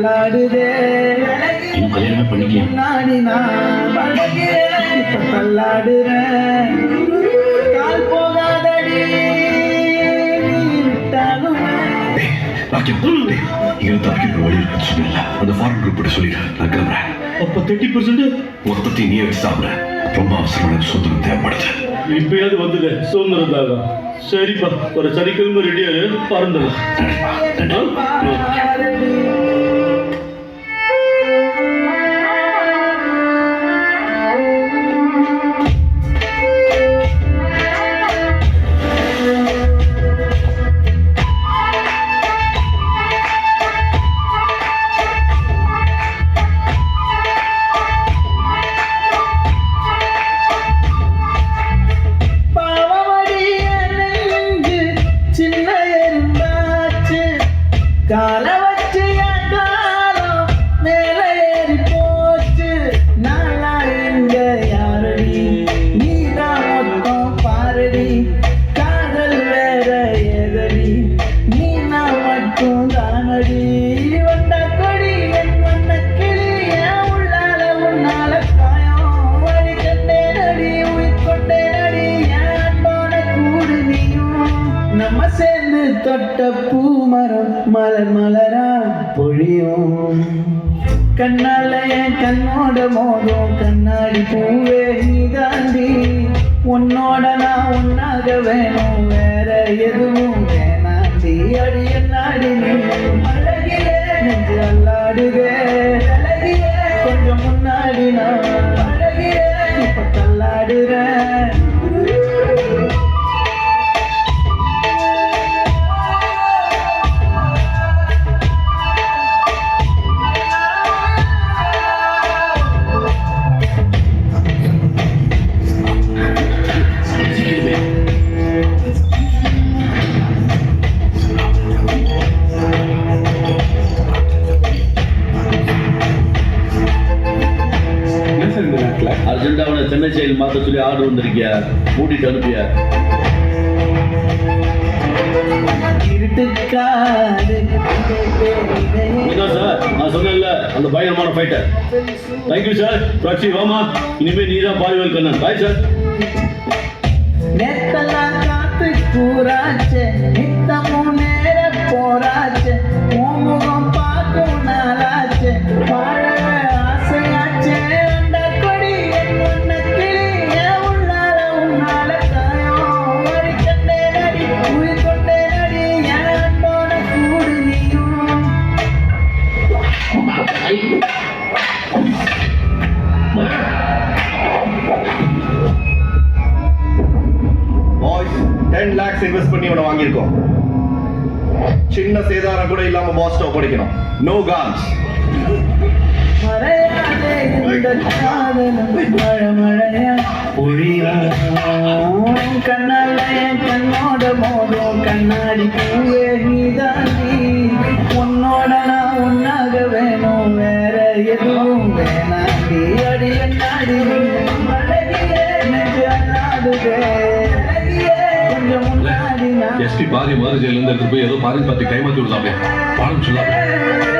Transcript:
தள்ளாடுதே இன்னும் கல்யாணமே பண்ணிக்கல. நாடி நான் இப்ப தள்ளாடுறேன். கால் போகாதடி விட்டாலுமே. வழி இருக்குன்னு சொன்னல, அந்த ஃபாரின் குரூப் கிட்ட சொல்லிடுறேன். நான் கிளம்புறேன். அப்ப 30% மொத்தத்தையும் நீ வச்சு சாப்பிட. ரொம்ப அவசரமான சுதந்திரம் தேவைப்படுது. இப்பயாவது வந்தது சுதந்திரம் தாங்க. சரிப்பா, ஒரு சனிக்கிழமை ரெடியாரு பறந்துடலாம். கால வச்சு என் காலம் மேல ஏறி போச்சு. நாளா எங்க யாரடி, நீதான் மொத்தம் பாரடி. காதல் வேற ஏதடி, நீ நான் மட்டும் தானடி. வந்த கொடி என் வண்ண கிளி, என் உள்ளால உன்னால காயம். வழி கண்டேனடி, உயிர் கொண்டேனடி, என் அன்பான கூடு நீயும். நம்ம சேர்ந்து தொட்ட பூமரம் மலர் மலரா பொழியும். கண்ணால என் கண்ணோட மோதும் கண்ணாடி பூவே நீ தாண்டி. உன்னோட நான் ஒன்னாக வேணும், வேற எதுவும் வேணாண்டி. அடி என்னாடி நீ அழகிலே நெஞ்சு அல்லாடுதே. அழகிலே கொஞ்சம் முன்னாடி நான் அழகிலே இப்ப தள்ளாடுறேன். அர்ஜென்டா அவனை சென்னை செயல் மாத்த சொல்லி ஆர்டர் வந்திருக்கியா? கூட்டிட்டு அனுப்பியா? சார், நான் சொன்னேன்ல அந்த பயங்கரமான ஃபைட்டர். Thank you sir. பிராச்சி வாமா, இனிமே நீதான் பாலிவல் கண்ணன். Bye sir. நேத்தெல்லாம் காத்து கூறாச்சு, நித்தமும் நேர போராச்சு. முகம் பார்க்கும் நாளாச்சு, வாழ ஆசையாச்சு. அந்த கொடி என் ஒன்ன கிளி, என் உள்ளால உன்னால காயம். வழி கண்டே நடி, உயிர் கொண்டே நடி, என் அன்பான கூடு நீயும். பாய்ஸ் 10 lakhs இன்வெஸ்ட் பண்ணி இவனை வாங்கியிருக்கோம். சின்ன சேதாரம் கூட இல்லாம பாஸ் ஒப்படைக்கணும். No cons. மறையாதே இந்த காதலும் மழை மழையா பொழியும். கண்ணால என் கண்ணோட மோதும் கண்ணாடி பூவே நீ தாண்டி. உன்னோட நான் ஒன்னாக வேணும், வேற எதுவும் வேணாண்டி. அடி என்னாடி அழகியே நெஞ்சு அல்லாடுதே. கொஞ்சம் முன்னாடி நான் எஸ்பி பாதி மாதிரி ஜெயிலிருந்து எடுத்து போய் ஏதோ பாதி பார்த்து கைமாத்தி விடுதாமே. பாடம் சொல்லாமே.